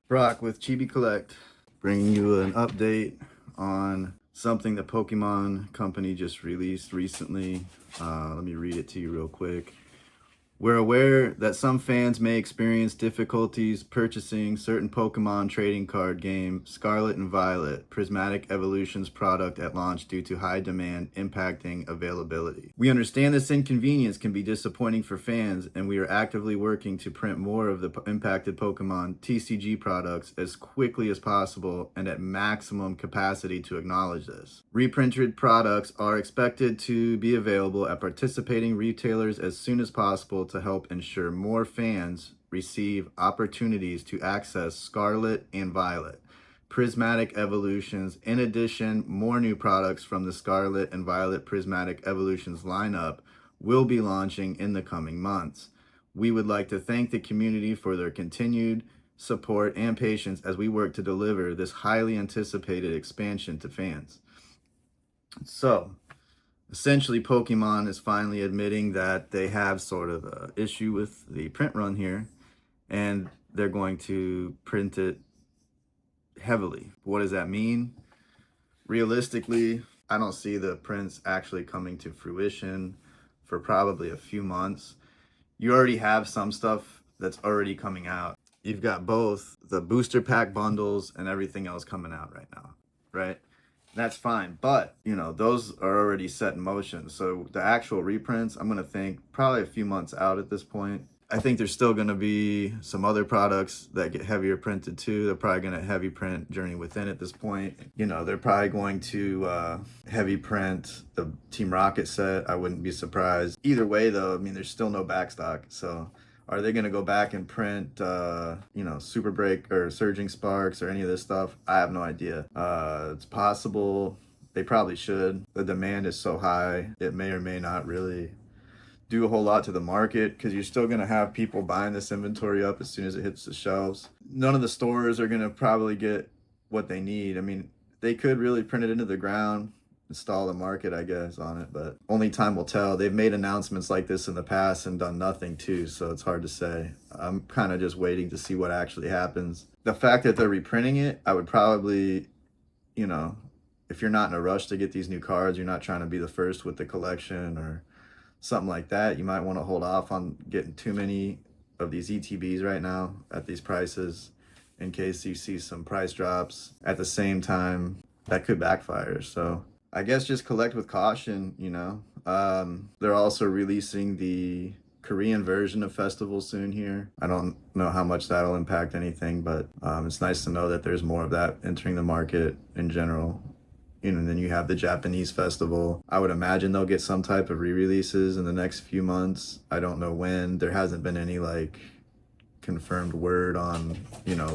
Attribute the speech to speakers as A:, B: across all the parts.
A: Brock with Chibi Collect, bringing you an update on something the Pokemon company just released recently. Let me read it to you real quick. We're aware that some fans may experience difficulties purchasing certain Pokemon trading card game Scarlet and Violet Prismatic Evolutions product at launch due to high demand impacting availability. We understand this inconvenience can be disappointing for fans, and we are actively working to print more of the impacted Pokemon TCG products as quickly as possible and at maximum capacity to acknowledge this. Reprinted products are expected to be available at participating retailers as soon as possible to help ensure more fans receive opportunities to access Scarlet and Violet Prismatic Evolutions. In addition, more new products from the Scarlet and Violet Prismatic Evolutions lineup will be launching in the coming months. We would like to thank the community for their continued support and patience as we work to deliver this highly anticipated expansion to fans. So, essentially, Pokemon is finally admitting that they have sort of an issue with the print run here, and they're going to print it heavily. What does that mean? Realistically, I don't see the prints actually coming to fruition for probably a few months. You already have some stuff that's already coming out. You've got both the booster pack bundles and everything else coming out right now, right? That's fine, but those are already set in motion. So the actual reprints, I'm gonna think probably a few months out at this point. I think there's still gonna be some other products that get heavier printed too. They're probably gonna heavy print Journey Within at this point. They're probably going to heavy print the Team Rocket set. I wouldn't be surprised. Either way though, I mean, there's still no backstock. So are they going to go back and print, Super Break or Surging Sparks or any of this stuff? I have no idea. It's possible. They probably should. The demand is so high, it may or may not really do a whole lot to the market because you're still going to have people buying this inventory up as soon as it hits the shelves. None of the stores are going to probably get what they need. I mean, they could really print it into the ground, install the market, I guess, on it, but only time will tell. They've made announcements like this in the past and done nothing too, so it's hard to say. I'm kind of just waiting to see what actually happens. The fact that they're reprinting it, I would probably, if you're not in a rush to get these new cards, you're not trying to be the first with the collection or something like that, you might want to hold off on getting too many of these ETBs right now at these prices in case you see some price drops at the same time. That could backfire. So I guess just collect with caution, They're also releasing the Korean version of Festival soon here. I don't know how much that'll impact anything, but it's nice to know that there's more of that entering the market in general. And then you have the Japanese Festival. I would imagine they'll get some type of re-releases in the next few months. I don't know when. There hasn't been any confirmed word on,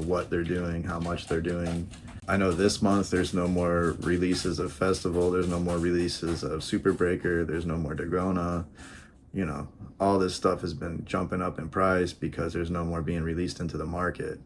A: what they're doing, how much they're doing. I know this month there's no more releases of Festival, there's no more releases of Super Breaker, there's no more Dagrona. All this stuff has been jumping up in price because there's no more being released into the market.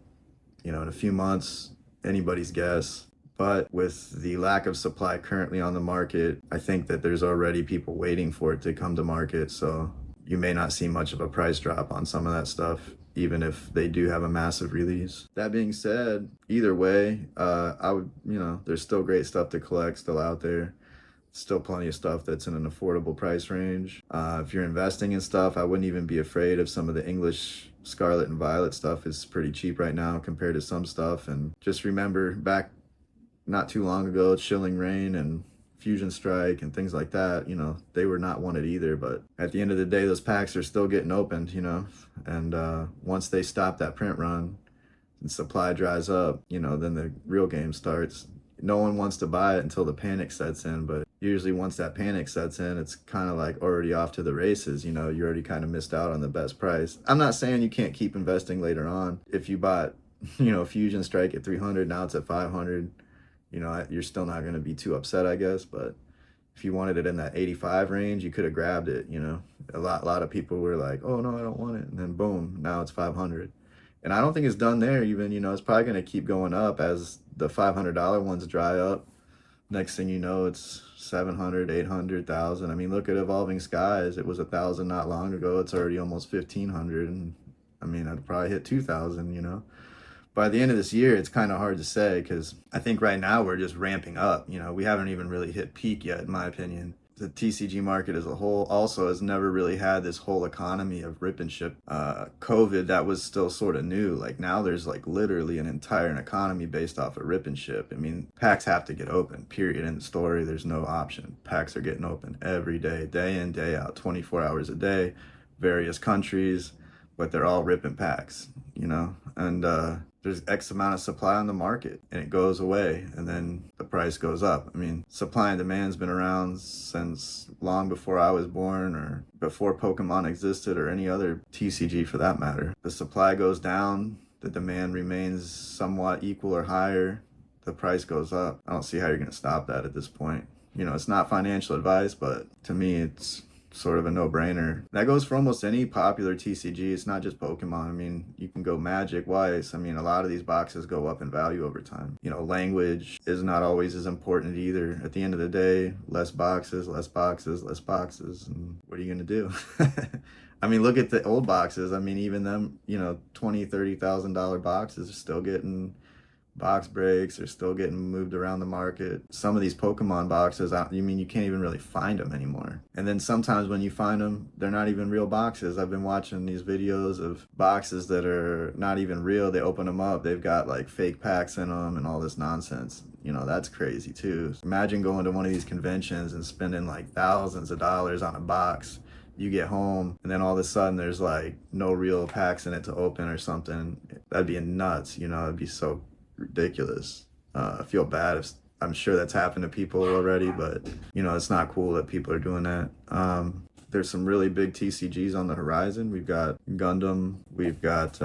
A: In a few months, anybody's guess. But with the lack of supply currently on the market, I think that there's already people waiting for it to come to market. So you may not see much of a price drop on some of that stuff, even if they do have a massive release. That being said, either way, I would, there's still great stuff to collect still out there. Still plenty of stuff that's in an affordable price range. If you're investing in stuff, I wouldn't even be afraid of some of the English Scarlet and Violet stuff is pretty cheap right now compared to some stuff. And just remember back not too long ago, Chilling Reign and Fusion Strike and things like that, they were not wanted either. But at the end of the day, those packs are still getting opened, and once they stop that print run and supply dries up, then the real game starts. No one wants to buy it until the panic sets in, but usually once that panic sets in, it's kind of already off to the races. You already kind of missed out on the best price. I'm not saying you can't keep investing later on. If you bought, Fusion Strike at 300, now it's at 500, you're still not going to be too upset, I guess. But if you wanted it in that 85 range, you could have grabbed it. A lot of people were like, oh no, I don't want it, and then boom, now it's 500. And I don't think it's done there even. It's probably going to keep going up as the $500 ones dry up. Next thing you know, it's 700, 800, 1,000. I mean, look at Evolving Skies. It was 1,000 not long ago. It's already almost 1,500, and I mean, I'd probably hit 2,000. by the end of this year, it's kind of hard to say because I think right now we're just ramping up. You know, we haven't even really hit peak yet, in my opinion. The TCG market as a whole also has never really had this whole economy of rip and ship. COVID, that was still sort of new. Like now there's like literally an entire economy based off of rip and ship. I mean, packs have to get open, period. In the story, there's no option. Packs are getting open every day in, day out, 24 hours a day, various countries, but they're all ripping packs, you know? And there's X amount of supply on the market and it goes away and then the price goes up. I mean, supply and demand's been around since long before I was born or before Pokemon existed or any other TCG for that matter. The supply goes down, the demand remains somewhat equal or higher, the price goes up. I don't see how you're going to stop that at this point. You know, it's not financial advice, but to me, it's sort of a no-brainer. That goes for almost any popular TCG. It's not just Pokemon. I mean, you can go Magic, Weiss. I mean, a lot of these boxes go up in value over time. You know, language is not always as important either. At the end of the day, less boxes, less boxes, less boxes. And what are you going to do? I mean, look at the old boxes. I mean, even them, you know, $20,000, $30,000 boxes are still getting box breaks, are still getting moved around the market. Some of these Pokemon boxes, you mean you can't even really find them anymore. And then sometimes when you find them, they're not even real boxes. I've been watching these videos of boxes that are not even real. They open them up, they've got like fake packs in them and all this nonsense. You know, that's crazy too. Imagine going to one of these conventions and spending like thousands of dollars on a box. You get home and then all of a sudden there's like no real packs in it to open or something. That'd be nuts, you know, it'd be so ridiculous. I feel bad if I'm sure that's happened to people already, but you know, it's not cool that people are doing that. There's some really big TCGs on the horizon. We've got Gundam, we've got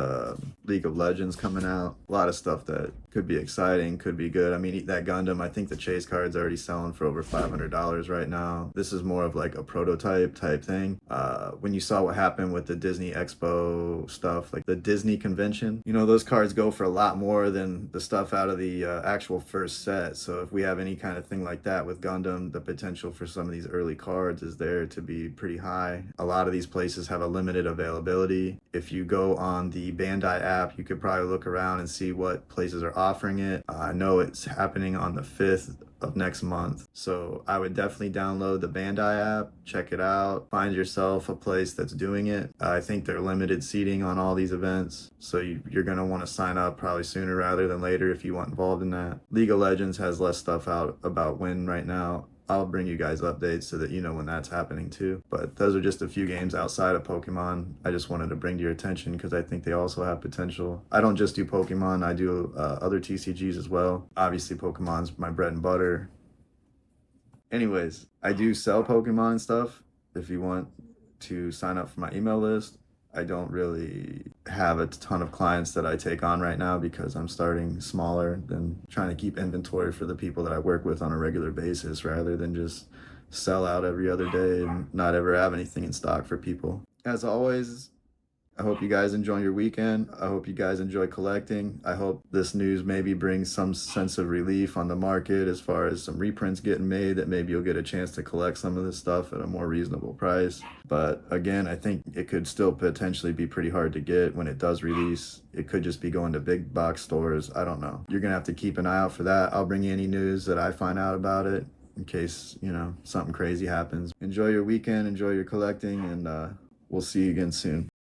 A: League of Legends coming out. A lot of stuff that could be exciting, could be good. I mean, that Gundam, I think the chase card's already selling for over $500 right now. This is more of like a prototype type thing. When you saw what happened with the Disney Expo stuff, like the Disney convention, you know, those cards go for a lot more than the stuff out of the actual first set. So if we have any kind of thing like that with Gundam, the potential for some of these early cards is there to be pretty high. A lot of these places have a limited availability. If you go on the Bandai app, you could probably look around and see what places are offering it. I know it's happening on the 5th of next month. So I would definitely download the Bandai app, check it out, find yourself a place that's doing it. I think they're limited seating on all these events. So you're going to want to sign up probably sooner rather than later if you want involved in that. League of Legends has less stuff out about when right now. I'll bring you guys updates so that you know when that's happening too. But those are just a few games outside of Pokemon. I just wanted to bring to your attention because I think they also have potential. I don't just do Pokemon, I do other TCGs as well. Obviously, Pokemon's my bread and butter. Anyways, I do sell Pokemon and stuff. If you want to sign up for my email list, I don't really have a ton of clients that I take on right now because I'm starting smaller than trying to keep inventory for the people that I work with on a regular basis rather than just sell out every other day and not ever have anything in stock for people. As always, I hope you guys enjoy your weekend. I hope you guys enjoy collecting. I hope this news maybe brings some sense of relief on the market as far as some reprints getting made, that maybe you'll get a chance to collect some of this stuff at a more reasonable price. But again, I think it could still potentially be pretty hard to get when it does release. It could just be going to big box stores. I don't know. You're going to have to keep an eye out for that. I'll bring you any news that I find out about it in case, you know, something crazy happens. Enjoy your weekend, enjoy your collecting, and we'll see you again soon.